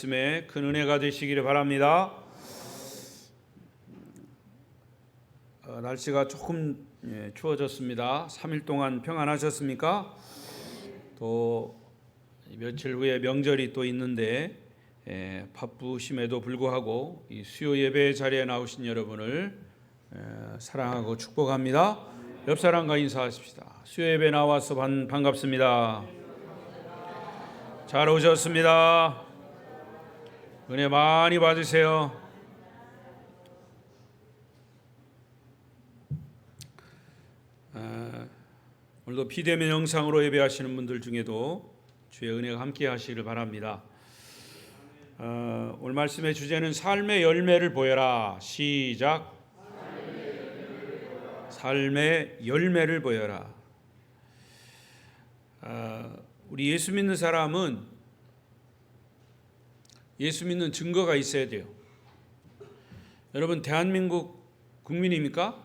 말씀에 큰 은혜가 되시기를 바랍니다. 날씨가 조금 추워졌습니다. 3일 동안 평안하셨습니까? 또 며칠 후에 명절이 또 있는데 바쁘심에도 불구하고 이 수요 예배 자리에 나오신 여러분을 사랑하고 축복합니다. 옆 사람과 인사하십시다. 수요 예배 나와서 반갑습니다. 잘 오셨습니다. 은혜 많이 받으세요. 오늘도 비대면 영상으로 예배하시는 분들 중에도 주의 은혜가 함께 하시기를 바랍니다. 오늘 말씀의 주제는 삶의 열매를 보여라. 시작. 삶의 열매를 보여라. 우리 예수 믿는 사람은 예수 믿는 증거가 있어야 돼요. 여러분, 대한민국 국민입니까?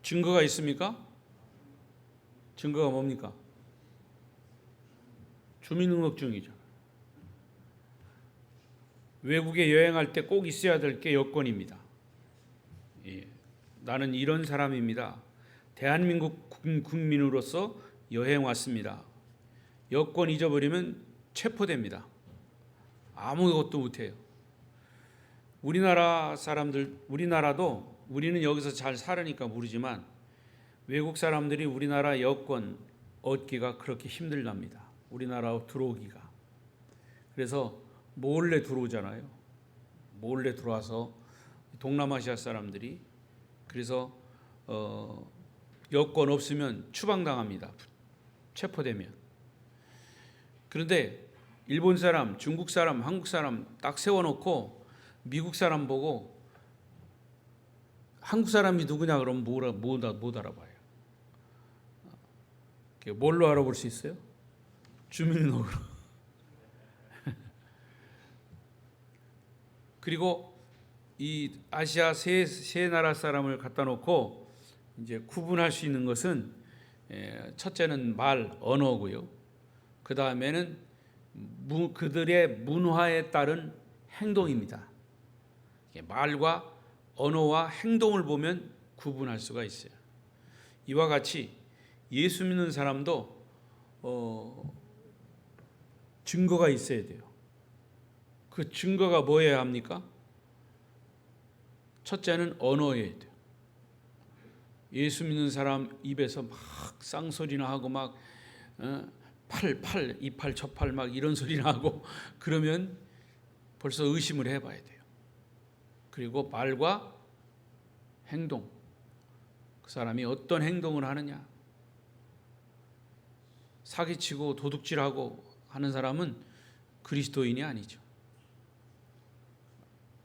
증거가 있습니까? 증거가 뭡니까? 주민등록증이죠. 외국에 여행할 때 꼭 있어야 될 게 여권입니다. 나는 이런 사람입니다. 대한민국 국민으로서 여행 왔습니다. 여권 잊어버리면 체포됩니다. 아무것도 못해요. 우리나라 사람들, 우리나라도 우리는 여기서 잘 살으니까 모르지만 외국 사람들이 우리나라 여권 얻기가 그렇게 힘들답니다. 우리나라로 들어오기가. 그래서 몰래 들어오잖아요. 몰래 들어와서 동남아시아 사람들이 그래서 여권 없으면 추방당합니다. 체포되면. 그런데 일본 사람, 중국 사람, 한국 사람 딱 세워놓고 미국 사람 보고 한국 사람이 누구냐 그러면 못 알아봐요. 뭘로 알아볼 수 있어요? 주민등록으로. 그리고 이 아시아 세 나라 사람을 갖다 놓고 이제 구분할 수 있는 것은 첫째는 말, 언어고요. 그 다음에는 그들의 문화에 따른 행동입니다. 말과 언어와 행동을 보면 구분할 수가 있어요. 이와 같이 예수 믿는 사람도 증거가 있어야 돼요. 그 증거가 뭐여야 합니까? 첫째는 언어여야 돼요. 예수 믿는 사람 입에서 막 쌍소리나 하고 막 이팔 저팔 막 이런 소리나 하고 그러면 벌써 의심을 해봐야 돼요. 그리고 말과 행동, 그 사람이 어떤 행동을 하느냐. 사기치고 도둑질하고 하는 사람은 그리스도인이 아니죠.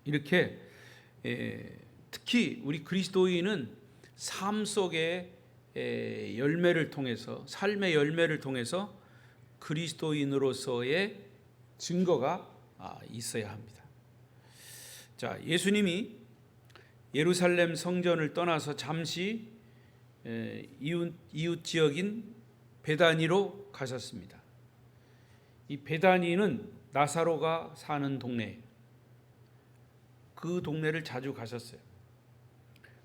이렇게 특히 우리 그리스도인은 삶 속의 열매를 통해서, 삶의 열매를 통해서 그리스도인으로서의 증거가 있어야 합니다. 자, 예수님이 예루살렘 성전을 떠나서 잠시 이웃 지역인 베다니로 가셨습니다. 이 베다니는 나사로가 사는 동네예요. 그 동네를 자주 가셨어요.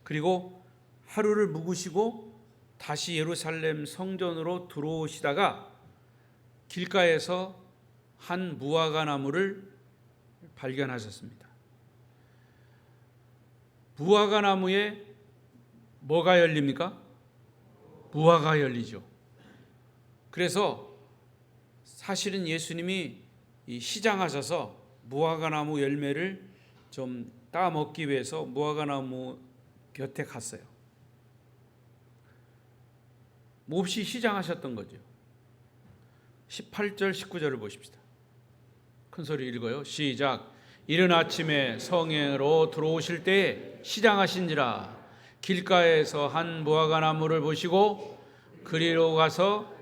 그리고 하루를 묵으시고 다시 예루살렘 성전으로 들어오시다가 길가에서 한 무화과 나무를 발견하셨습니다. 무화과 나무에 뭐가 열립니까? 무화과가 열리죠. 그래서 사실은 예수님이 시장하셔서 무화과 나무 열매를 좀 따먹기 위해서 무화과 나무 곁에 갔어요. 몹시 시장하셨던 거죠. 18절, 19절을 보십시다. 큰 소리 읽어요. 시작. 이른 아침에 성회로 들어오실 때에 시장하신지라 길가에서 한 무화과 나무를 보시고 그리로 가서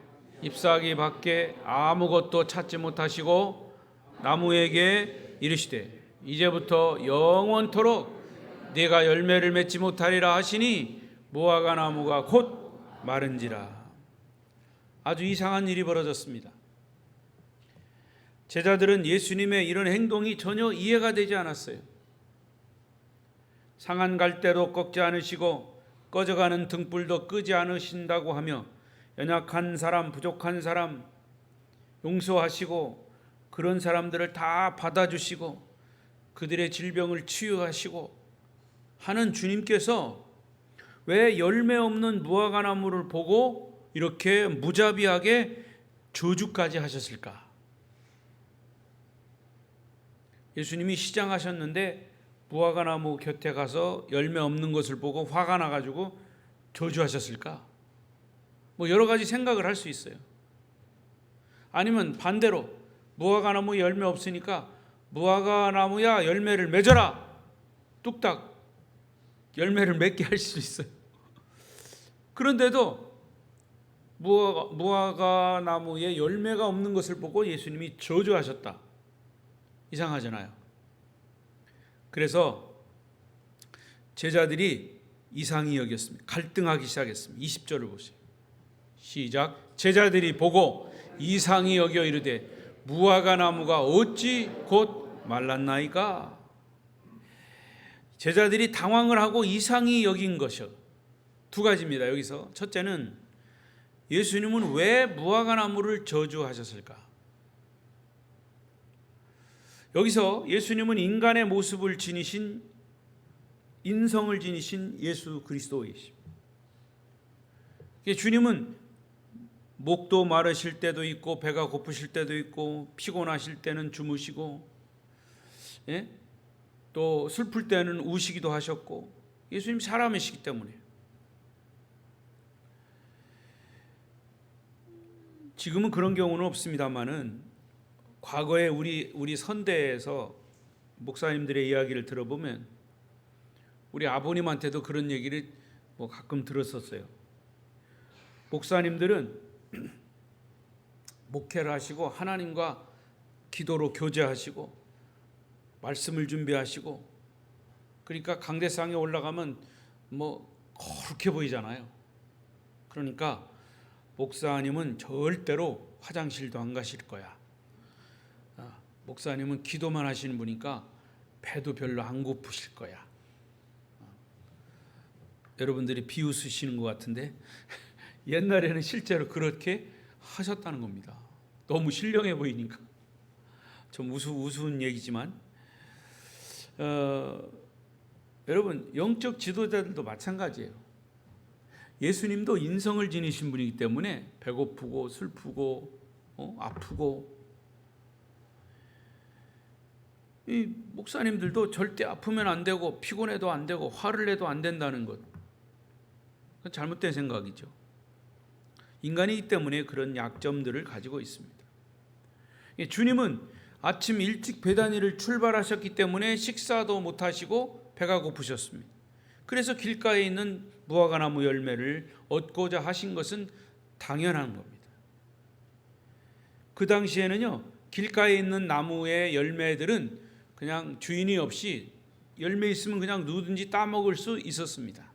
잎사귀 밖에 아무것도 찾지 못하시고 나무에게 이르시되 이제부터 영원토록 네가 열매를 맺지 못하리라 하시니 무화과 나무가 곧 마른지라. 아주 이상한 일이 벌어졌습니다. 제자들은 예수님의 이런 행동이 전혀 이해가 되지 않았어요. 상한 갈대도 꺾지 않으시고 꺼져가는 등불도 끄지 않으신다고 하며 연약한 사람, 부족한 사람 용서하시고 그런 사람들을 다 받아주시고 그들의 질병을 치유하시고 하는 주님께서 왜 열매 없는 무화과나무를 보고 이렇게 무자비하게 저주까지 하셨을까? 예수님이 시장하셨는데 무화과나무 곁에 가서 열매 없는 것을 보고 화가 나가지고 저주하셨을까? 뭐 여러 가지 생각을 할 수 있어요. 아니면 반대로 무화과나무 열매 없으니까 무화과나무야 열매를 맺어라, 뚝딱 열매를 맺게 할 수 있어요. 그런데도 무화과나무에 열매가 없는 것을 보고 예수님이 저주하셨다. 이상하잖아요. 그래서 제자들이 이상히 여겼습니다. 갈등하기 시작했습니다. 20절을 보세요. 시작. 제자들이 보고 이상히 여겨 이르되 무화과나무가 어찌 곧 말랐나이까? 제자들이 당황을 하고 이상히 여긴 것이 두 가지입니다. 여기서 첫째는 예수님은 왜 무화과나무를 저주하셨을까? 여기서 예수님은 인간의 모습을 지니신, 인성을 지니신 예수 그리스도이십니다. 주님은 목도 마르실 때도 있고 배가 고프실 때도 있고 피곤하실 때는 주무시고 또 슬플 때는 우시기도 하셨고 예수님 사람이시기 때문에 지금은 그런 경우는 없습니다만은 과거에 우리 선대에서 목사님들의 이야기를 들어보면 우리 아버님한테도 그런 얘기를 뭐 가끔 들었었어요. 목사님들은 목회를 하시고 하나님과 기도로 교제하시고 말씀을 준비하시고 그러니까 강대상에 올라가면 뭐 거룩해 보이잖아요. 그러니까 목사님은 절대로 화장실도 안 가실 거야. 목사님은 기도만 하시는 분이니까 배도 별로 안 고프실 거야. 여러분들이 비웃으시는 것 같은데 옛날에는 실제로 그렇게 하셨다는 겁니다. 너무 신령해 보이니까 좀 우스운 얘기지만 여러분 영적 지도자들도 마찬가지예요. 예수님도 인성을 지니신 분이기 때문에 배고프고 슬프고 아프고 이 목사님들도 절대 아프면 안 되고 피곤해도 안 되고 화를 내도 안 된다는 것, 그건 잘못된 생각이죠. 인간이기 때문에 그런 약점들을 가지고 있습니다. 주님은 아침 일찍 베다니를 출발하셨기 때문에 식사도 못하시고 배가 고프셨습니다. 그래서 길가에 있는 무화과나무 열매를 얻고자 하신 것은 당연한 겁니다. 그 당시에는요, 길가에 있는 나무의 열매들은 그냥 주인이 없이 열매 있으면 그냥 누구든지 따먹을 수 있었습니다.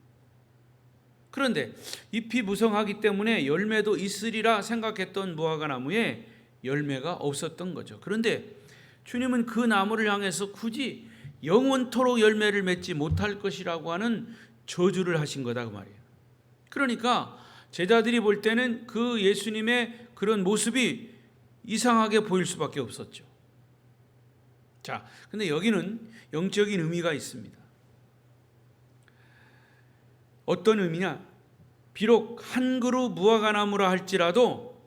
그런데 잎이 무성하기 때문에 열매도 있으리라 생각했던 무화과나무에 열매가 없었던 거죠. 그런데 주님은 그 나무를 향해서 굳이 영원토록 열매를 맺지 못할 것이라고 하는 저주를 하신 거다 그 말이에요. 그러니까 제자들이 볼 때는 그 예수님의 그런 모습이 이상하게 보일 수밖에 없었죠. 자, 근데 여기는 영적인 의미가 있습니다. 어떤 의미냐? 비록 한 그루 무화과나무라 할지라도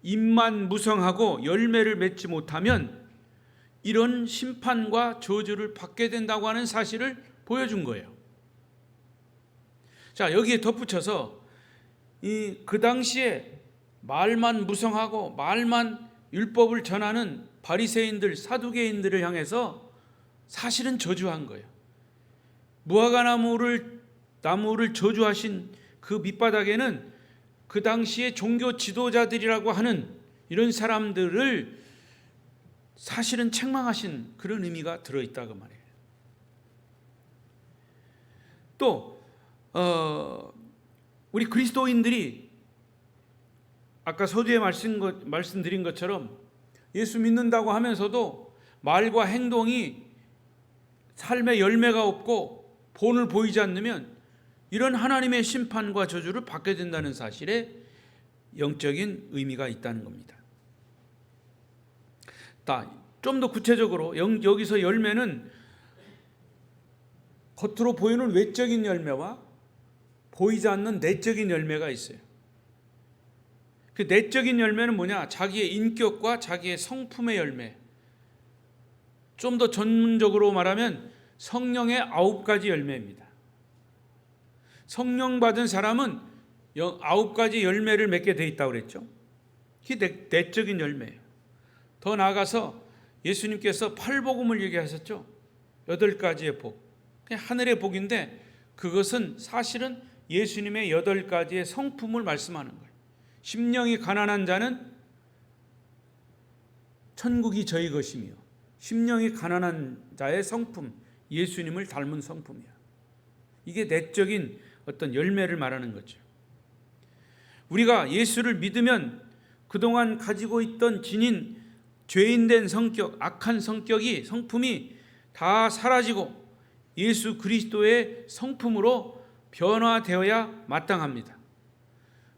잎만 무성하고 열매를 맺지 못하면 이런 심판과 저주를 받게 된다고 하는 사실을 보여준 거예요. 자, 여기에 덧붙여서 그 당시에 말만 무성하고 말만 율법을 전하는 바리새인들, 사두개인들을 향해서 사실은 저주한 거예요. 무화과나무를 저주하신 그 밑바닥에는 그 당시에 종교 지도자들이라고 하는 이런 사람들을 사실은 책망하신 그런 의미가 들어있다고 말이에요. 또 우리 그리스도인들이 아까 서두에 말씀드린 것처럼 예수 믿는다고 하면서도 말과 행동이 삶의 열매가 없고 본을 보이지 않으면 이런 하나님의 심판과 저주를 받게 된다는 사실에 영적인 의미가 있다는 겁니다. 좀 더 구체적으로 여기서 열매는 겉으로 보이는 외적인 열매와 보이지 않는 내적인 열매가 있어요. 그 내적인 열매는 뭐냐? 자기의 인격과 자기의 성품의 열매. 좀 더 전문적으로 말하면 성령의 9가지 열매입니다. 성령 받은 사람은 9가지 열매를 맺게 돼 있다고 그랬죠. 그게 내적인 열매예요. 더 나아가서 예수님께서 8복음을 얘기하셨죠. 8가지의 복. 그냥 하늘의 복인데 그것은 사실은 예수님의 8가지의 성품을 말씀하는 거예요. 심령이 가난한 자는 천국이 저희 것이며, 심령이 가난한 자의 성품, 예수님을 닮은 성품이야. 이게 내적인 어떤 열매를 말하는 거죠. 우리가 예수를 믿으면 그동안 가지고 있던 지닌 죄인된 성격, 악한 성품이 다 사라지고 예수 그리스도의 성품으로 변화되어야 마땅합니다.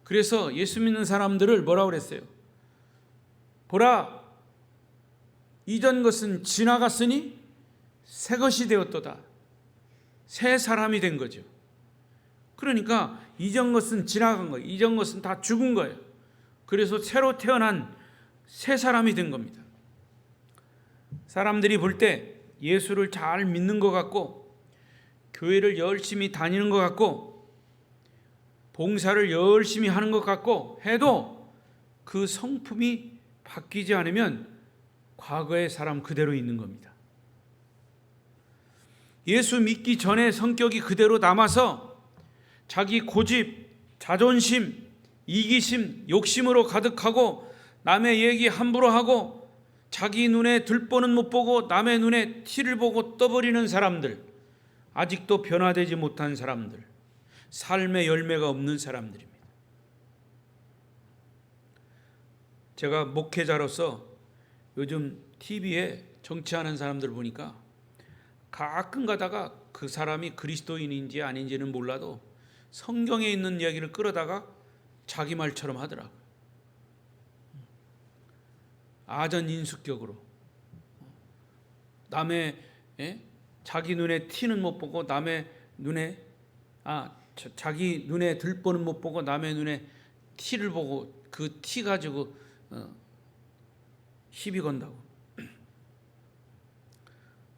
그래서 예수 믿는 사람들을 뭐라고 그랬어요? 보라, 이전 것은 지나갔으니 새 것이 되었도다. 새 사람이 된 거죠. 그러니까 이전 것은 지나간 거예요. 이전 것은 다 죽은 거예요. 그래서 새로 태어난 새 사람이 된 겁니다. 사람들이 볼 때 예수를 잘 믿는 것 같고, 교회를 열심히 다니는 것 같고, 봉사를 열심히 하는 것 같고 해도 그 성품이 바뀌지 않으면 과거의 사람 그대로 있는 겁니다. 예수 믿기 전에 성격이 그대로 남아서 자기 고집, 자존심, 이기심, 욕심으로 가득하고 남의 얘기 함부로 하고 자기 눈에 들보는 못 보고 남의 눈에 티를 보고 떠버리는 사람들, 아직도 변화되지 못한 사람들, 삶의 열매가 없는 사람들입니다. 제가 목회자로서 요즘 TV에 정치하는 사람들 보니까 가끔 가다가 그 사람이 그리스도인인지 아닌지는 몰라도 성경에 있는 이야기를 끌어다가 자기 말처럼 하더라고요. 아전인수격으로 남의 자기 눈에 티는 못 보고 남의 눈에 자기 눈에 들보는 못 보고 남의 눈에 티를 보고 그 티 가지고 시비 건다고.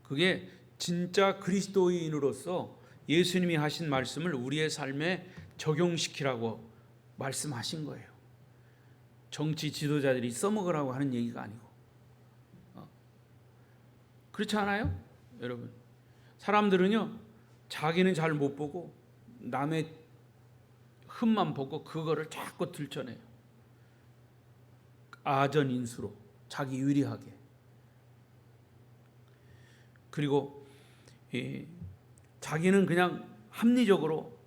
그게 진짜 그리스도인으로서 예수님이 하신 말씀을 우리의 삶에 적용시키라고 말씀하신 거예요. 정치 지도자들이 써먹으라고 하는 얘기가 아니고. 그렇지 않아요? 여러분, 사람들은요 자기는 잘 못 보고 남의 흠만 보고 그거를 자꾸 들춰내요. 아전인수로 자기 유리하게. 그리고 자기는 그냥 합리적으로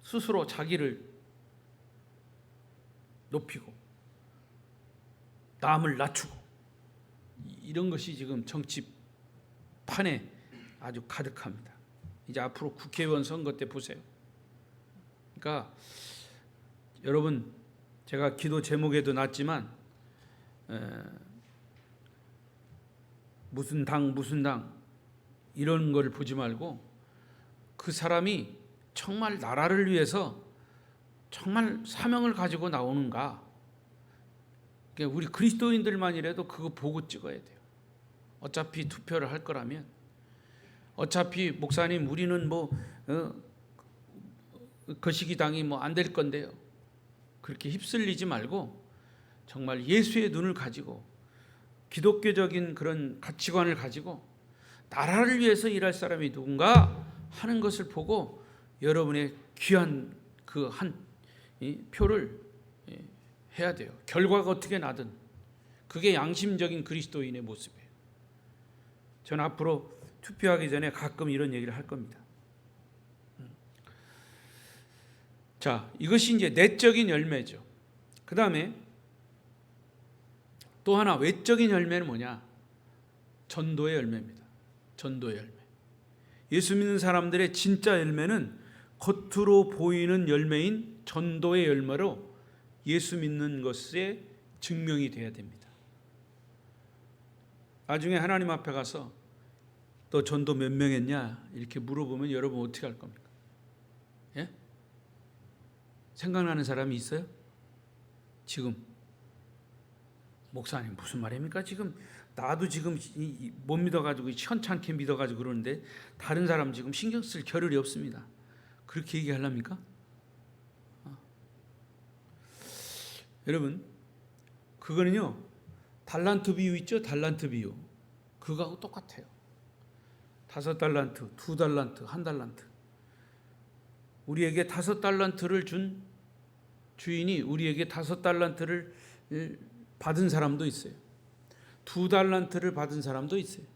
스스로 자기를 높이고 남을 낮추고, 이런 것이 지금 정치판에 아주 가득합니다. 이제 앞으로 국회의원 선거 때 보세요. 그러니까 여러분, 제가 기도 제목에도 놨지만 무슨 당 이런 걸 보지 말고 그 사람이 정말 나라를 위해서 정말 사명을 가지고 나오는가. 그러니까 우리 그리스도인들만이라도 그거 보고 찍어야 돼요. 어차피 투표를 할 거라면, 어차피 목사님 우리는 거시기당이 안 될 건데요. 그렇게 휩쓸리지 말고 정말 예수의 눈을 가지고 기독교적인 그런 가치관을 가지고 나라를 위해서 일할 사람이 누군가 하는 것을 보고 여러분의 귀한 그 한 표를 해야 돼요. 결과가 어떻게 나든 그게 양심적인 그리스도인의 모습이에요. 저는 앞으로 투표하기 전에 가끔 이런 얘기를 할 겁니다. 자, 이것이 이제 내적인 열매죠. 그 다음에 또 하나 외적인 열매는 뭐냐? 전도의 열매입니다. 전도의 열매. 예수 믿는 사람들의 진짜 열매는 겉으로 보이는 열매인 전도의 열매로 예수 믿는 것에 증명이 되어야 됩니다. 나중에 하나님 앞에 가서 너 전도 몇 명 했냐? 이렇게 물어보면 여러분 어떻게 할 겁니까? 예? 생각나는 사람이 있어요? 지금 목사님 무슨 말입니까? 지금 나도 지금 못 믿어가지고 현찮게 믿어가지고 그러는데 다른 사람 지금 신경 쓸 겨를이 없습니다. 그렇게 얘기하랍니까? 여러분, 그거는요, 달란트 비유 있죠? 달란트 비유. 그거하고 똑같아요. 5달란트, 2달란트, 1달란트. 우리에게 5달란트를 준 주인이 우리에게 5달란트를 받은 사람도 있어요. 2달란트를 받은 사람도 있어요.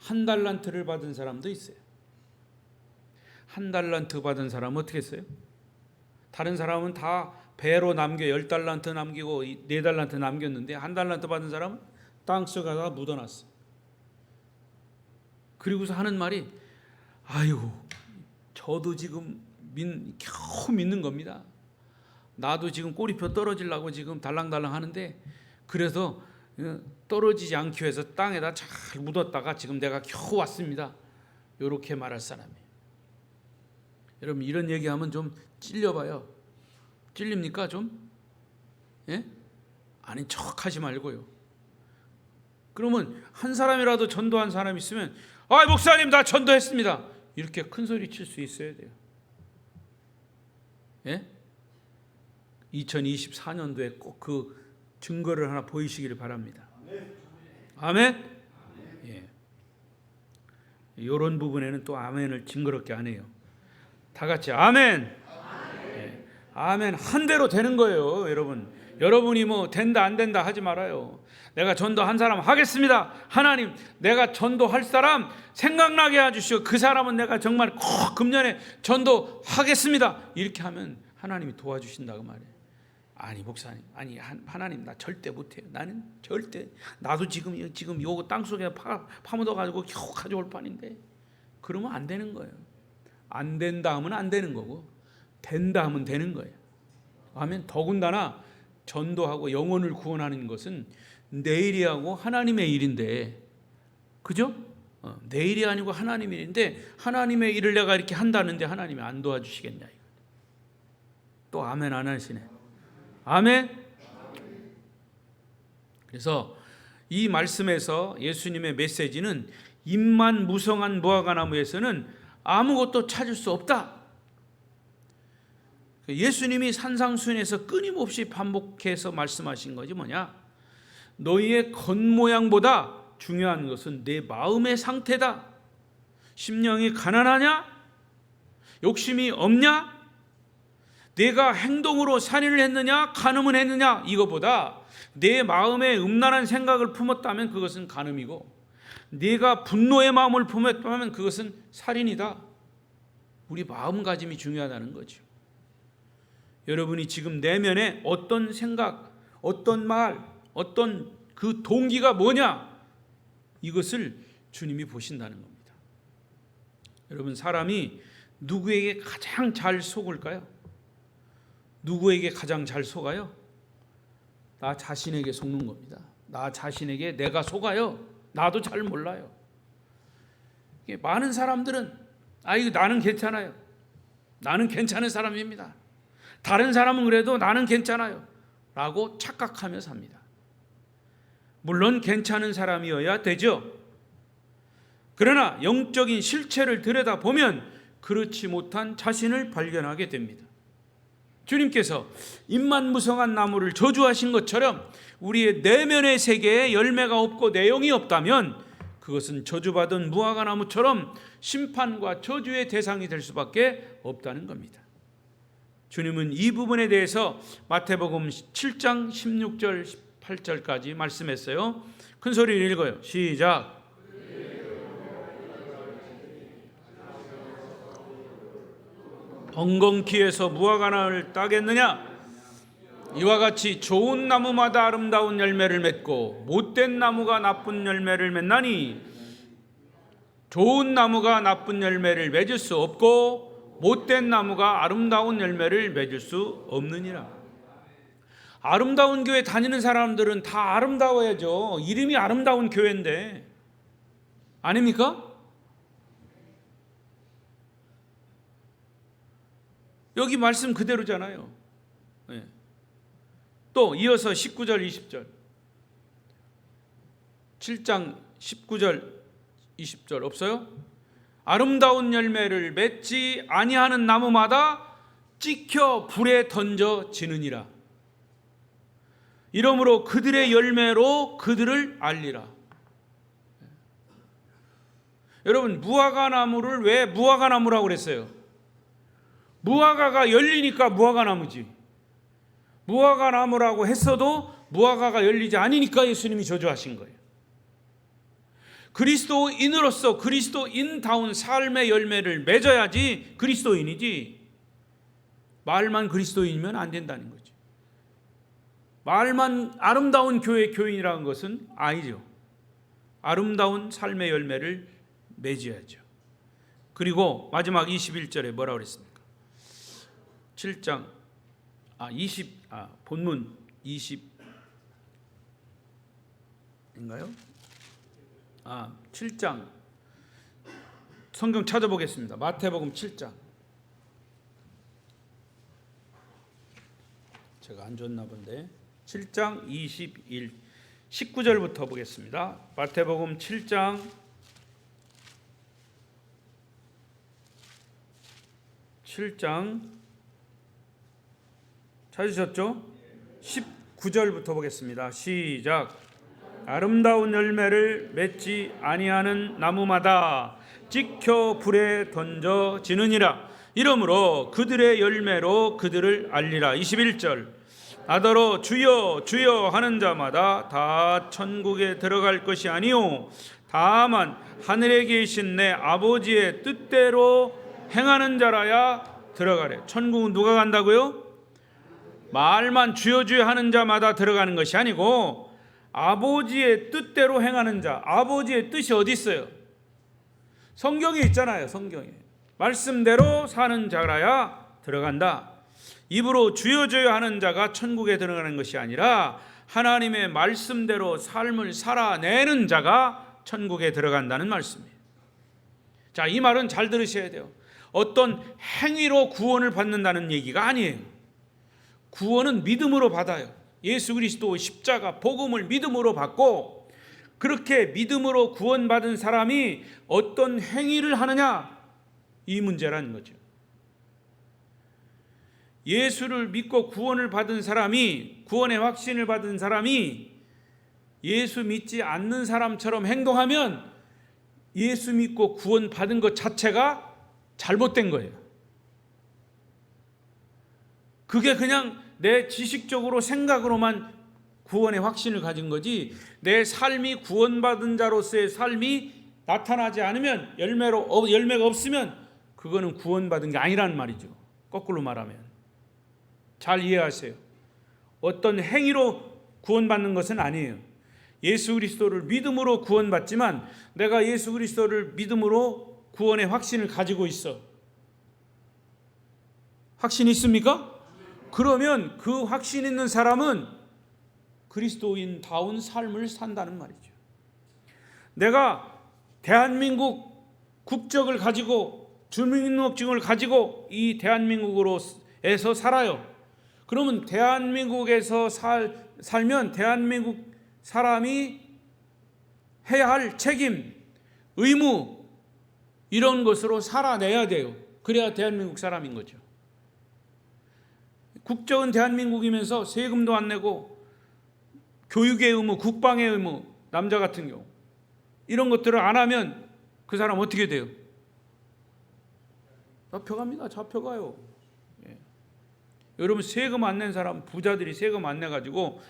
1달란트를 받은 사람도 있어요. 1달란트 받은 사람은 어떻게 했어요? 다른 사람은 다 배로 남겨 10달란트 남기고 4달란트 남겼는데 1달란트 받은 사람은 땅속에다가 묻어놨어. 그리고서 하는 말이 아유 저도 지금 겨우 믿는 겁니다. 나도 지금 꼬리표 떨어지려고 지금 달랑달랑 하는데 그래서 떨어지지 않기 위해서 땅에다 잘 묻었다가 지금 내가 겨우 왔습니다. 이렇게 말할 사람이에요. 여러분 이런 얘기하면 좀 찔려봐요. 찔립니까 좀? 예? 아닌 척하지 말고요. 그러면 한 사람이라도 전도한 사람이 있으면 아 목사님 나 전도했습니다. 이렇게 큰 소리 칠 수 있어야 돼요. 예? 2024년도에 꼭 그 증거를 하나 보이시기를 바랍니다. 아멘? 예. 이런 부분에는 또 아멘을 징그럽게 안 해요. 다 같이 아멘. 예. 아멘 한 대로 되는 거예요, 여러분. 여러분이 뭐 된다 안 된다 하지 말아요. 내가 전도한 사람 하겠습니다. 하나님, 내가 전도할 사람 생각나게 해주시오. 그 사람은 내가 정말 꼭 금년에 전도하겠습니다. 이렇게 하면 하나님이 도와주신다고 말이에요. 아니 목사님, 아니 하나님 나 절대 못해요. 나는 절대 나도 지금 요 땅속에 파묻어가지고 겨우 가져올 판인데 그러면 안 되는 거예요. 안 된다 하면 안 되는 거고 된다 하면 되는 거예요. 아멘. 더군다나 전도하고 영혼을 구원하는 것은 내일이 하고 하나님의 일인데, 그죠? 내일이 아니고 하나님의 일인데 하나님의 일을 내가 이렇게 한다는데 하나님이 안 도와주시겠냐? 또 아멘 안 하시네. 아멘. 그래서 이 말씀에서 예수님의 메시지는 잎만 무성한 무화과나무에서는 아무것도 찾을 수 없다. 예수님이 산상수훈에서 끊임없이 반복해서 말씀하신 것이 뭐냐? 너희의 겉모양보다 중요한 것은 내 마음의 상태다. 심령이 가난하냐? 욕심이 없냐? 내가 행동으로 살인을 했느냐? 간음을 했느냐? 이거보다 내 마음에 음란한 생각을 품었다면 그것은 간음이고 네가 분노의 마음을 품었다면 그것은 살인이다. 우리 마음가짐이 중요하다는 거죠. 여러분이 지금 내면에 어떤 생각, 어떤 말, 어떤 그 동기가 뭐냐? 이것을 주님이 보신다는 겁니다. 여러분 사람이 누구에게 가장 잘 속을까요? 누구에게 가장 잘 속아요? 나 자신에게 속는 겁니다. 나 자신에게 내가 속아요. 나도 잘 몰라요. 많은 사람들은 이거 나는 괜찮아요. 나는 괜찮은 사람입니다. 다른 사람은 그래도 나는 괜찮아요 라고 착각하며 삽니다. 물론 괜찮은 사람이어야 되죠. 그러나 영적인 실체를 들여다보면 그렇지 못한 자신을 발견하게 됩니다. 주님께서 잎만 무성한 나무를 저주하신 것처럼 우리의 내면의 세계에 열매가 없고 내용이 없다면 그것은 저주받은 무화과 나무처럼 심판과 저주의 대상이 될 수밖에 없다는 겁니다. 주님은 이 부분에 대해서 마태복음 7장 16절 18절까지 말씀했어요. 큰 소리를 읽어요. 시작. 엉겅퀴에서 무화과나무를 따겠느냐? 이와 같이 좋은 나무마다 아름다운 열매를 맺고 못된 나무가 나쁜 열매를 맺나니 좋은 나무가 나쁜 열매를 맺을 수 없고 못된 나무가 아름다운 열매를 맺을 수 없느니라. 아름다운 교회 다니는 사람들은 다 아름다워야죠. 이름이 아름다운 교회인데 아닙니까? 여기 말씀 그대로잖아요. 네. 또 이어서 19절 20절 7장 19절 20절 없어요? 아름다운 열매를 맺지 아니하는 나무마다 찍혀 불에 던져지느니라. 이러므로 그들의 열매로 그들을 알리라. 여러분, 무화과 나무를 왜 무화과 나무라고 그랬어요? 무화과가 열리니까 무화과 나무지. 무화과 나무라고 했어도 무화과가 열리지 않으니까 예수님이 저주하신 거예요. 그리스도인으로서 그리스도인다운 삶의 열매를 맺어야지 그리스도인이지, 말만 그리스도인이면 안 된다는 거지. 말만 아름다운 교회 교인이라는 것은 아니죠. 아름다운 삶의 열매를 맺어야죠. 그리고 마지막 21절에 뭐라고 그랬습니까? 7장 본문 20인가요? 7장 성경 찾아보겠습니다. 마태복음 7장. 제가 안 줬나 본데 7장 19절부터 보겠습니다. 마태복음 7장 7장 찾으셨죠? 19절부터 보겠습니다. 시작. 아름다운 열매를 맺지 아니하는 나무마다 찍혀 불에 던져지느니라. 이러므로 그들의 열매로 그들을 알리라. 21절. 나더러 주여 주여 하는 자마다 다 천국에 들어갈 것이 아니요 다만 하늘에 계신 내 아버지의 뜻대로 행하는 자라야 들어가래. 천국은 누가 간다고요? 말만 주여 주여 하는 자마다 들어가는 것이 아니고 아버지의 뜻대로 행하는 자. 아버지의 뜻이 어디 있어요? 성경에 있잖아요. 성경에 말씀대로 사는 자라야 들어간다. 입으로 주여 주여 하는 자가 천국에 들어가는 것이 아니라 하나님의 말씀대로 삶을 살아내는 자가 천국에 들어간다는 말씀이에요. 자, 이 말은 잘 들으셔야 돼요. 어떤 행위로 구원을 받는다는 얘기가 아니에요. 구원은 믿음으로 받아요. 예수 그리스도 십자가 복음을 믿음으로 받고, 그렇게 믿음으로 구원받은 사람이 어떤 행위를 하느냐, 이 문제라는 거죠. 예수를 믿고 구원을 받은 사람이, 구원의 확신을 받은 사람이 예수 믿지 않는 사람처럼 행동하면 예수 믿고 구원 받은 것 자체가 잘못된 거예요. 그게 그냥 내 지식적으로 생각으로만 구원의 확신을 가진 거지, 내 삶이 구원받은 자로서의 삶이 나타나지 않으면, 열매가 없으면 그거는 구원받은 게 아니라는 말이죠. 거꾸로 말하면. 잘 이해하세요. 어떤 행위로 구원받는 것은 아니에요. 예수 그리스도를 믿음으로 구원받지만 내가 예수 그리스도를 믿음으로 구원의 확신을 가지고 있어. 확신이 있습니까? 그러면 그 확신 있는 사람은 그리스도인다운 삶을 산다는 말이죠. 내가 대한민국 국적을 가지고 주민등록증을 가지고 이 대한민국에서 살아요. 그러면 대한민국에서 살면 대한민국 사람이 해야 할 책임, 의무, 이런 것으로 살아내야 돼요. 그래야 대한민국 사람인 거죠. 국적은 대한민국이면서 세금도 안 내고 교육의 의무, 국방의 의무, 남자 같은 경우 이런 것들을 안 하면 그 사람 어떻게 돼요? 잡혀갑니다. 잡혀가요. 예. 여러분, 세금 안 낸 사람, 부자들이 세금 안 내가지고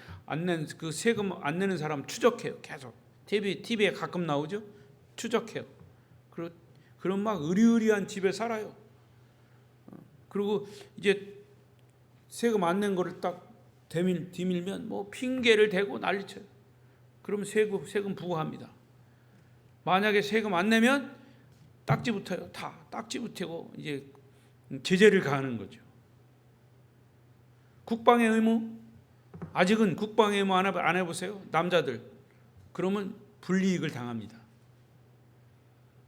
그 세금 안 내는 사람 추적해요. 계속 TV에 가끔 나오죠. 추적해요. 그런 막 의리의리한 집에 살아요. 그리고 이제 세금 안 낸 거를 딱 뒤밀면 뭐 핑계를 대고 난리쳐요. 그러면 세금 부과합니다. 만약에 세금 안 내면 딱지 붙어요. 다 딱지 붙이고 이제 제재를 가하는 거죠. 국방의 의무, 아직은 국방의 의무 안 해보세요. 남자들. 그러면 불이익을 당합니다.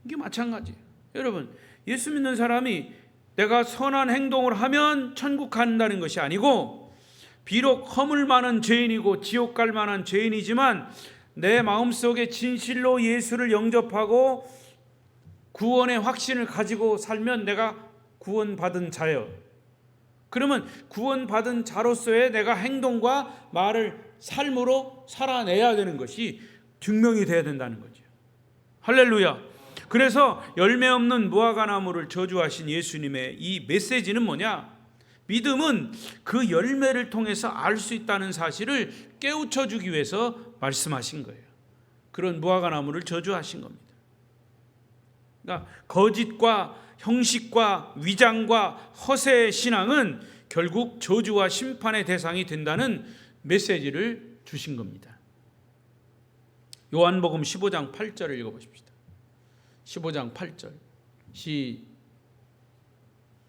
이게 마찬가지예요. 여러분, 예수 믿는 사람이 내가 선한 행동을 하면 천국 간다는 것이 아니고, 비록 허물 많은 죄인이고 지옥 갈 만한 죄인이지만 내 마음속에 진실로 예수를 영접하고 구원의 확신을 가지고 살면 내가 구원받은 자예요. 그러면 구원받은 자로서의 내가 행동과 말을 삶으로 살아내야 되는 것이 증명이 돼야 된다는 거죠. 할렐루야. 그래서 열매 없는 무화과나무를 저주하신 예수님의 이 메시지는 뭐냐? 믿음은 그 열매를 통해서 알 수 있다는 사실을 깨우쳐 주기 위해서 말씀하신 거예요. 그런 무화과나무를 저주하신 겁니다. 그러니까 거짓과 형식과 위장과 허세의 신앙은 결국 저주와 심판의 대상이 된다는 메시지를 주신 겁니다. 요한복음 15장 8절을 읽어보십시다. 15장 8절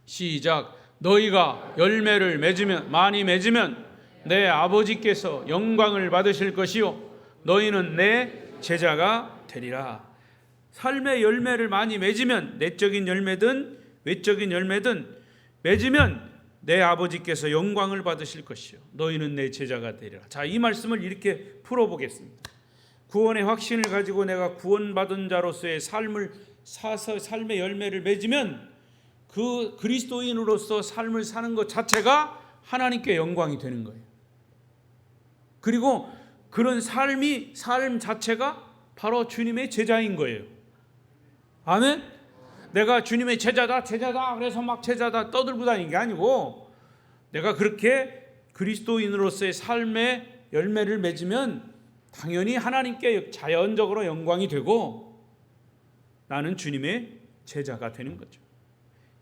시작. 너희가 열매를 많이 맺으면 내 아버지께서 영광을 받으실 것이요 너희는 내 제자가 되리라. 삶의 열매를 많이 맺으면, 내적인 열매든 외적인 열매든 맺으면 내 아버지께서 영광을 받으실 것이요 너희는 내 제자가 되리라. 자, 이 말씀을 이렇게 풀어보겠습니다. 구원의 확신을 가지고 내가 구원받은 자로서의 삶을 사서 삶의 열매를 맺으면 그 그리스도인으로서 삶을 사는 것 자체가 하나님께 영광이 되는 거예요. 그리고 그런 삶 자체가 바로 주님의 제자인 거예요. 아멘? 내가 주님의 제자다 그래서 막 제자다 떠들고 다니는 게 아니고, 내가 그렇게 그리스도인으로서의 삶의 열매를 맺으면 당연히 하나님께 자연적으로 영광이 되고 나는 주님의 제자가 되는 거죠.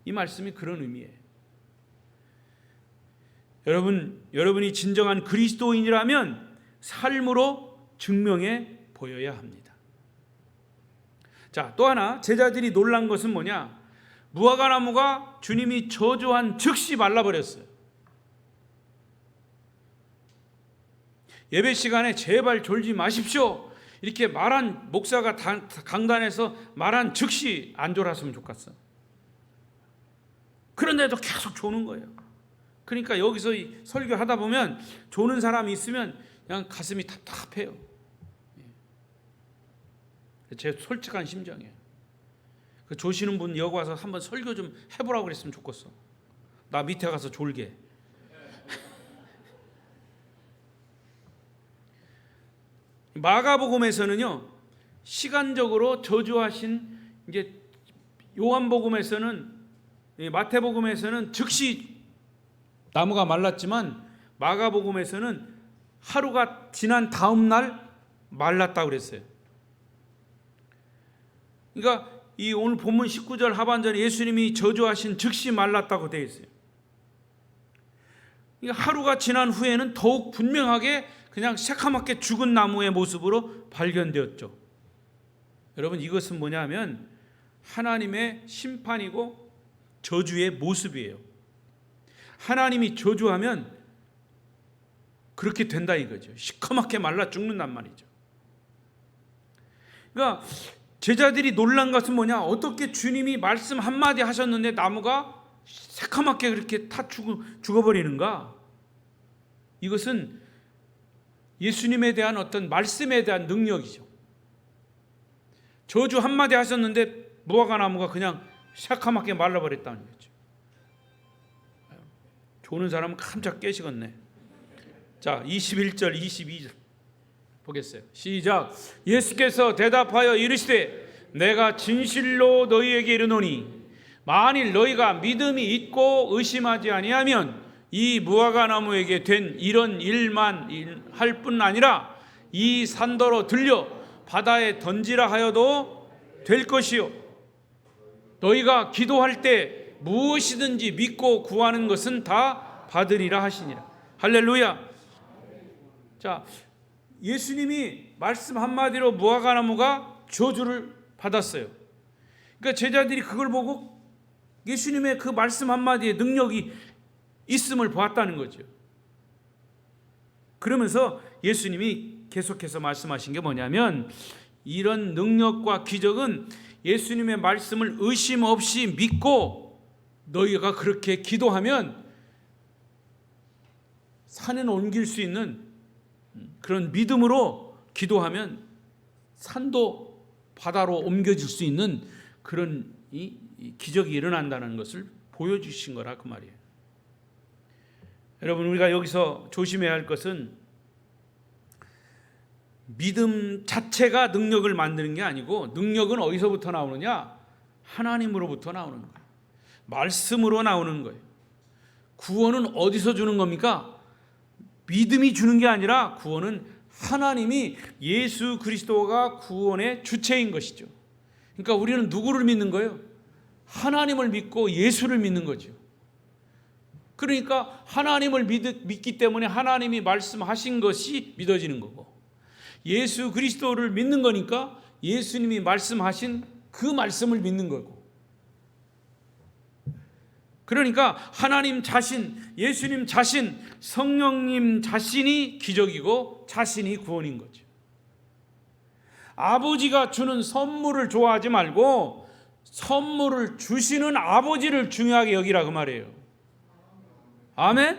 이 말씀이 그런 의미예요. 여러분이 진정한 그리스도인이라면 삶으로 증명해 보여야 합니다. 자, 또 하나 제자들이 놀란 것은 뭐냐? 무화과나무가 주님이 저주한 즉시 말라버렸어요. 예배 시간에 제발 졸지 마십시오. 이렇게 말한 목사가 강단에서 말한 즉시 안 졸았으면 좋겠어. 그런데도 계속 조는 거예요. 그러니까 여기서 설교하다 보면 조는 사람이 있으면 그냥 가슴이 답답해요. 제 솔직한 심정이에요. 그 조시는 분 여기 와서 한번 설교 좀 해보라고 그랬으면 좋겠어. 나 밑에 가서 졸게. 마가복음에서는요, 시간적으로 저주하신, 이제 요한복음에서는, 마태복음에서는 즉시 나무가 말랐지만 마가복음에서는 하루가 지난 다음 날 말랐다고 그랬어요. 그러니까 이 오늘 본문 19절 하반절에 예수님이 저주하신 즉시 말랐다고 되어 있어요. 그러니까 하루가 지난 후에는 더욱 분명하게 그냥 새카맣게 죽은 나무의 모습으로 발견되었죠. 여러분, 이것은 뭐냐면 하나님의 심판이고 저주의 모습이에요. 하나님이 저주하면 그렇게 된다 이거죠. 시커멓게 말라 죽는단 말이죠. 그러니까 제자들이 놀란 것은 뭐냐? 어떻게 주님이 말씀 한마디 하셨는데 나무가 새카맣게 그렇게 타 죽어버리는가? 이것은 예수님에 대한 어떤 말씀에 대한 능력이죠. 저주 한마디 하셨는데 무화과나무가 그냥 새카맣게 말라버렸다는 거죠. 조는 사람은 깜짝 깨시겠네. 자, 21절 22절 보겠어요. 시작. 예수께서 대답하여 이르시되 내가 진실로 너희에게 이르노니 만일 너희가 믿음이 있고 의심하지 아니하면 이 무화과나무에게 된 이런 일만 할 뿐 아니라 이 산더러 들려 바다에 던지라 하여도 될 것이요 너희가 기도할 때 무엇이든지 믿고 구하는 것은 다 받으리라 하시니라. 할렐루야. 자, 예수님이 말씀 한마디로 무화과나무가 저주를 받았어요. 그러니까 제자들이 그걸 보고 예수님의 그 말씀 한마디에 능력이 있음을 보았다는 거죠. 그러면서 예수님이 계속해서 말씀하신 게 뭐냐면, 이런 능력과 기적은 예수님의 말씀을 의심 없이 믿고 너희가 그렇게 기도하면 산을 옮길 수 있는 그런 믿음으로 기도하면 산도 바다로 옮겨질 수 있는 그런 이 기적이 일어난다는 것을 보여주신 거라 그 말이에요. 여러분, 우리가 여기서 조심해야 할 것은 믿음 자체가 능력을 만드는 게 아니고, 능력은 어디서부터 나오느냐? 하나님으로부터 나오는 거예요. 말씀으로 나오는 거예요. 구원은 어디서 주는 겁니까? 믿음이 주는 게 아니라 구원은 하나님이, 예수 그리스도가 구원의 주체인 것이죠. 그러니까 우리는 누구를 믿는 거예요? 하나님을 믿고 예수를 믿는 거죠. 그러니까 하나님을 믿기 때문에 하나님이 말씀하신 것이 믿어지는 거고, 예수 그리스도를 믿는 거니까 예수님이 말씀하신 그 말씀을 믿는 거고, 그러니까 하나님 자신, 예수님 자신, 성령님 자신이 기적이고 자신이 구원인 거죠. 아버지가 주는 선물을 좋아하지 말고 선물을 주시는 아버지를 중요하게 여기라 그 말이에요. 아멘?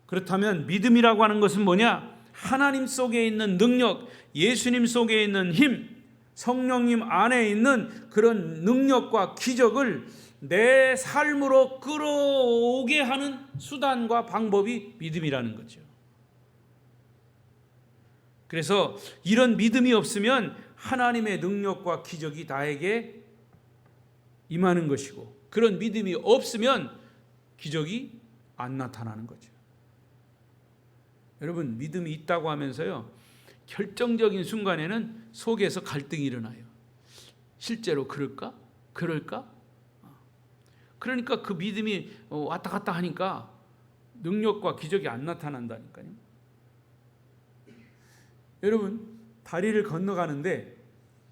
그렇다면 믿음이라고 하는 것은 뭐냐? 하나님 속에 있는 능력, 예수님 속에 있는 힘, 성령님 안에 있는 그런 능력과 기적을 내 삶으로 끌어오게 하는 수단과 방법이 믿음이라는 거죠. 그래서 이런 믿음이 없으면 하나님의 능력과 기적이 나에게 임하는 것이고, 그런 믿음이 없으면 기적이 안 나타나는 거죠. 여러분, 믿음이 있다고 하면서요, 결정적인 순간에는 속에서 갈등이 일어나요. 실제로 그럴까? 그러니까 그 믿음이 왔다 갔다 하니까 능력과 기적이 안 나타난다니까요. 여러분, 다리를 건너가는데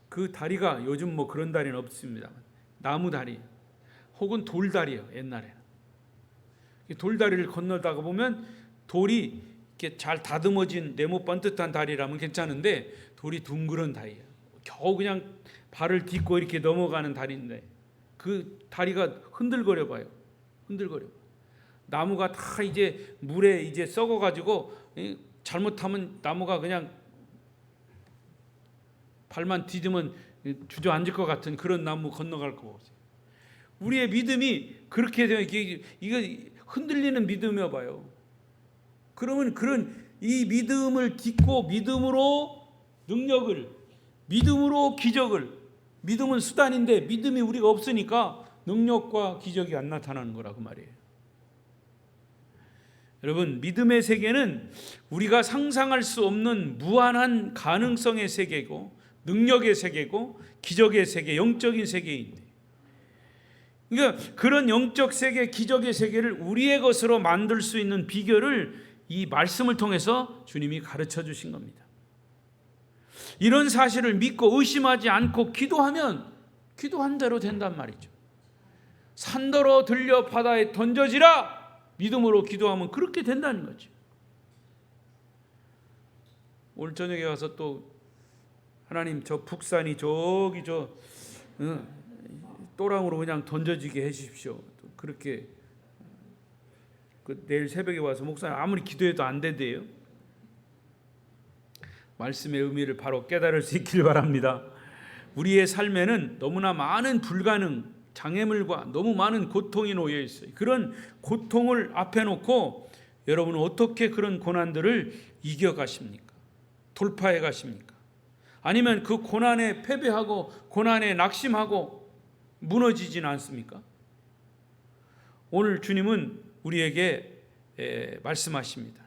그 다리가 요즘 뭐 그런 다리는 없습니다. 나무 다리 혹은 돌다리예요. 옛날에는 돌다리를 건너다가 보면 돌이 이렇게 잘 다듬어진 네모 번듯한 다리라면 괜찮은데, 돌이 둥그런 다리예요. 겨우 그냥 발을 딛고 이렇게 넘어가는 다리인데 그 다리가 흔들거려 봐요. 나무가 다 이제 물에 이제 썩어가지고 잘못하면 나무가 그냥 발만 디디면 주저앉을 것 같은 그런 나무 건너갈 거. 우리의 믿음이 그렇게 되면 이거 흔들리는 믿음이어 봐요. 그러면 그런 이 믿음을 딛고 믿음으로 능력을, 믿음으로 기적을, 믿음은 수단인데 믿음이 우리가 없으니까 능력과 기적이 안 나타나는 거라고 말이에요. 여러분, 믿음의 세계는 우리가 상상할 수 없는 무한한 가능성의 세계고, 능력의 세계고, 기적의 세계, 영적인 세계인데, 그러니까 그런 영적 세계, 기적의 세계를 우리의 것으로 만들 수 있는 비결을 이 말씀을 통해서 주님이 가르쳐 주신 겁니다. 이런 사실을 믿고 의심하지 않고 기도하면 기도한 대로 된단 말이죠. 산더러 들려 바다에 던져지라, 믿음으로 기도하면 그렇게 된다는 거죠. 오늘 저녁에 가서 또 하나님 저 북산이 저기 또랑으로 그냥 던져지게 해주십시오. 그렇게 내일 새벽에 와서 목사님 아무리 기도해도 안 된대요. 말씀의 의미를 바로 깨달을 수 있길 바랍니다. 우리의 삶에는 너무나 많은 불가능, 장애물과 너무 많은 고통이 놓여 있어요. 그런 고통을 앞에 놓고 여러분은 어떻게 그런 고난들을 이겨가십니까? 돌파해 가십니까? 아니면 그 고난에 패배하고 고난에 낙심하고 무너지진 않습니까? 오늘 주님은 우리에게 말씀하십니다.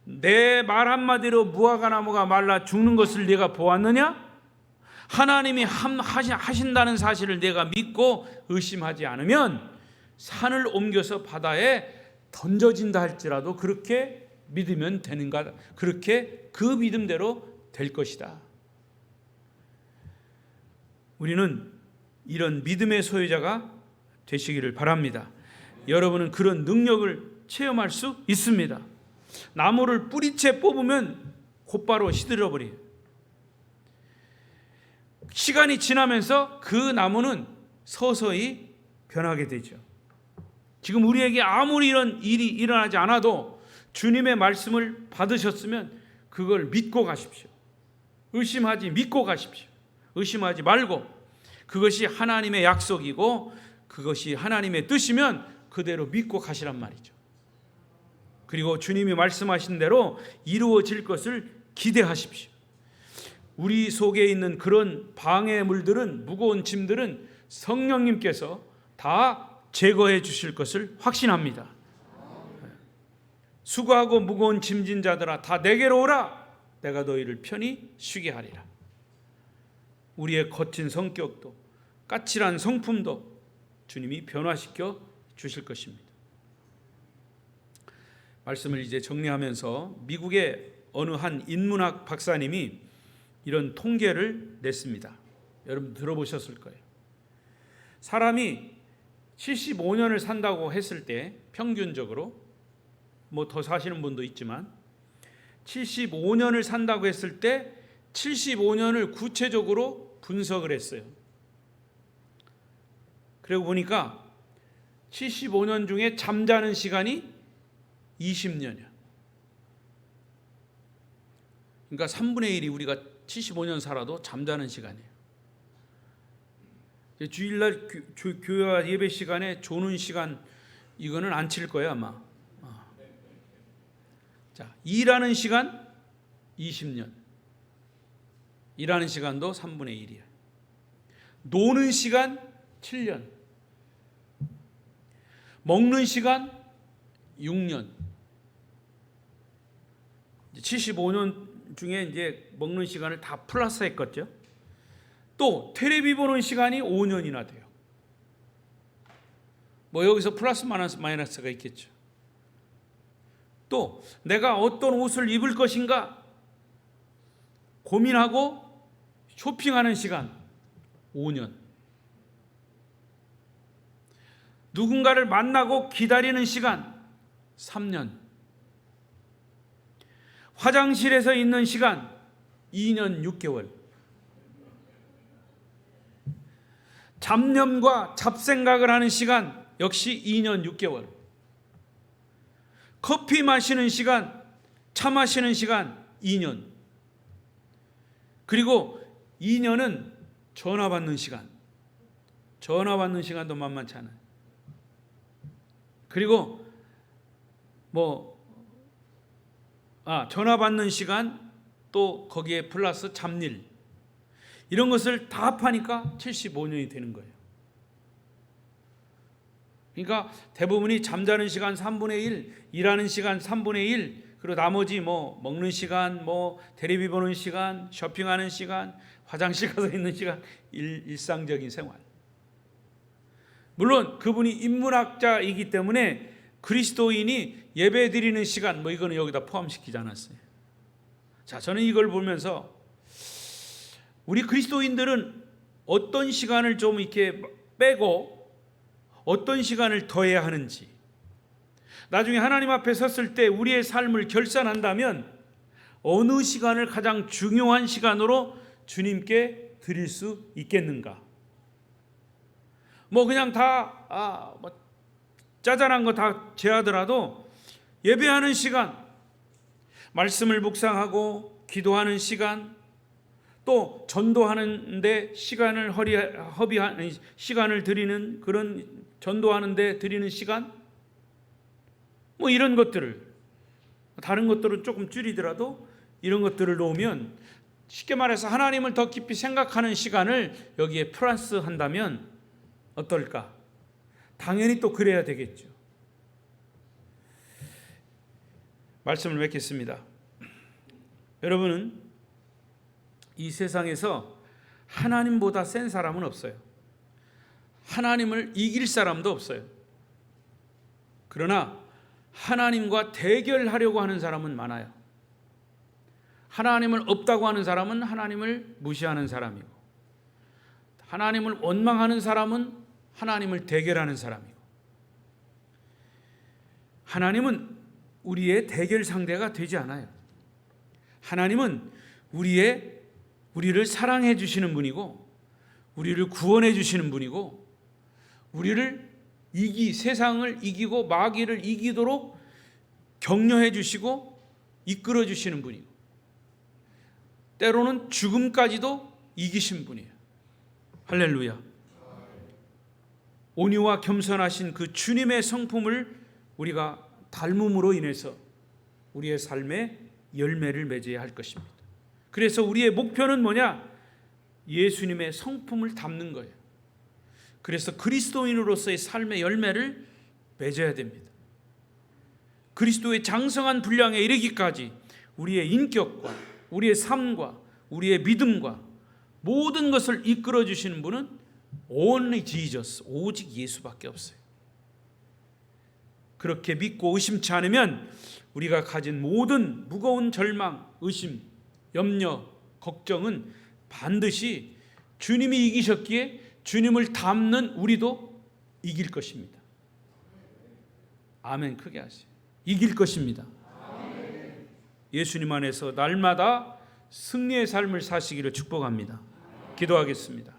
내 말 한마디로 무화과나무가 말라 죽는 것을 네가 보았느냐? 하나님이 하신다는 사실을 내가 믿고 의심하지 않으면 산을 옮겨서 바다에 던져진다 할지라도 그렇게 믿으면 되는가? 그렇게 그 믿음대로 될 것이다. 우리는 이런 믿음의 소유자가 되시기를 바랍니다. 여러분은 그런 능력을 체험할 수 있습니다. 나무를 뿌리채 뽑으면 곧바로 시들어버려요. 시간이 지나면서 그 나무는 서서히 변하게 되죠. 지금 우리에게 아무리 이런 일이 일어나지 않아도 주님의 말씀을 받으셨으면 그걸 믿고 가십시오. 의심하지 믿고 가십시오. 의심하지 말고, 그것이 하나님의 약속이고 그것이 하나님의 뜻이면 그대로 믿고 가시란 말이죠. 그리고 주님이 말씀하신 대로 이루어질 것을 기대하십시오. 우리 속에 있는 그런 방해물들은, 무거운 짐들은 성령님께서 다 제거해 주실 것을 확신합니다. 수고하고 무거운 짐진 자들아 다 내게로 오라. 내가 너희를 편히 쉬게 하리라. 우리의 거친 성격도 까칠한 성품도 주님이 변화시켜 주실 것입니다. 말씀을 이제 정리하면서 미국의 어느 한 인문학 박사님이 이런 통계를 냈습니다. 여러분 들어보셨을 거예요. 사람이 75년을 산다고 했을 때 평균적으로, 뭐 더 사시는 분도 있지만 75년을 산다고 했을 때 75년을 구체적으로 분석을 했어요. 그리고 보니까 75년 중에 잠자는 시간이 20년이야. 그러니까 3분의 1이 우리가 75년 살아도 잠자는 시간이에요. 주일날 교회와 예배 시간에 조는 시간, 이거는 안 칠 거예요 아마. 자, 일하는 시간 20년. 일하는 시간도 3분의 1이야. 노는 시간 7년. 먹는 시간 6년. 75년 중에 이제 먹는 시간을 다 플러스 했겠죠. 또 텔레비 보는 시간이 5년이나 돼요. 뭐 여기서 플러스 마이너스가 있겠죠. 또 내가 어떤 옷을 입을 것인가 고민하고 쇼핑하는 시간 5년. 누군가를 만나고 기다리는 시간 3년. 화장실에서 있는 시간 2년 6개월. 잡념과 잡생각을 하는 시간 역시 2년 6개월. 커피 마시는 시간, 차 마시는 시간 2년. 그리고 2년은 전화 받는 시간. 전화 받는 시간도 만만치 않아요. 그리고 전화 받는 시간, 또 거기에 플러스 잡일, 이런 것을 다 합하니까 75년이 되는 거예요. 그러니까 대부분이 잠자는 시간 3분의 1, 일하는 시간 3분의 1, 그리고 나머지 먹는 시간, 텔레비 보는 시간, 쇼핑하는 시간, 화장실 가서 있는 시간, 일상적인 생활. 물론 그분이 인문학자이기 때문에 그리스도인이 예배 드리는 시간, 이거는 여기다 포함시키지 않았어요. 자, 저는 이걸 보면서 우리 그리스도인들은 어떤 시간을 좀 이렇게 빼고 어떤 시간을 더해야 하는지, 나중에 하나님 앞에 섰을 때 우리의 삶을 결산한다면 어느 시간을 가장 중요한 시간으로 주님께 드릴 수 있겠는가? 그냥 다 짜잘한 거 다 제하더라도 예배하는 시간, 말씀을 묵상하고 기도하는 시간, 또 전도하는 데 시간을 허비하는 시간을 드리는, 그런 전도하는 데 드리는 시간, 이런 것들을, 다른 것들은 조금 줄이더라도 이런 것들을 놓으면, 쉽게 말해서 하나님을 더 깊이 생각하는 시간을 여기에 플러스 한다면 어떨까? 당연히 또 그래야 되겠죠. 말씀을 맺겠습니다. 여러분은 이 세상에서 하나님보다 센 사람은 없어요. 하나님을 이길 사람도 없어요. 그러나 하나님과 대결하려고 하는 사람은 많아요. 하나님을 없다고 하는 사람은 하나님을 무시하는 사람이고, 하나님을 원망하는 사람은 하나님을 대결하는 사람이고, 하나님은 우리의 대결 상대가 되지 않아요. 하나님은 우리를 사랑해 주시는 분이고, 우리를 구원해 주시는 분이고, 우리를 세상을 이기고 마귀를 이기도록 격려해 주시고 이끌어 주시는 분이고, 때로는 죽음까지도 이기신 분이에요. 할렐루야. 온유와 겸손하신 그 주님의 성품을 우리가 닮음으로 인해서 우리의 삶에 열매를 맺어야 할 것입니다. 그래서 우리의 목표는 뭐냐? 예수님의 성품을 담는 거예요. 그래서 그리스도인으로서의 삶의 열매를 맺어야 됩니다. 그리스도의 장성한 분량에 이르기까지 우리의 인격과 우리의 삶과 우리의 믿음과 모든 것을 이끌어 주시는 분은 only Jesus, 오직 예수밖에 없어요. 그렇게 믿고 의심치 않으면 우리가 가진 모든 무거운 절망, 의심, 염려, 걱정은 반드시 주님이 이기셨기에 주님을 닮는 우리도 이길 것입니다. 아멘. 크게 하세요. 이길 것입니다. 예수님 안에서 날마다 승리의 삶을 사시기를 축복합니다. 기도하겠습니다.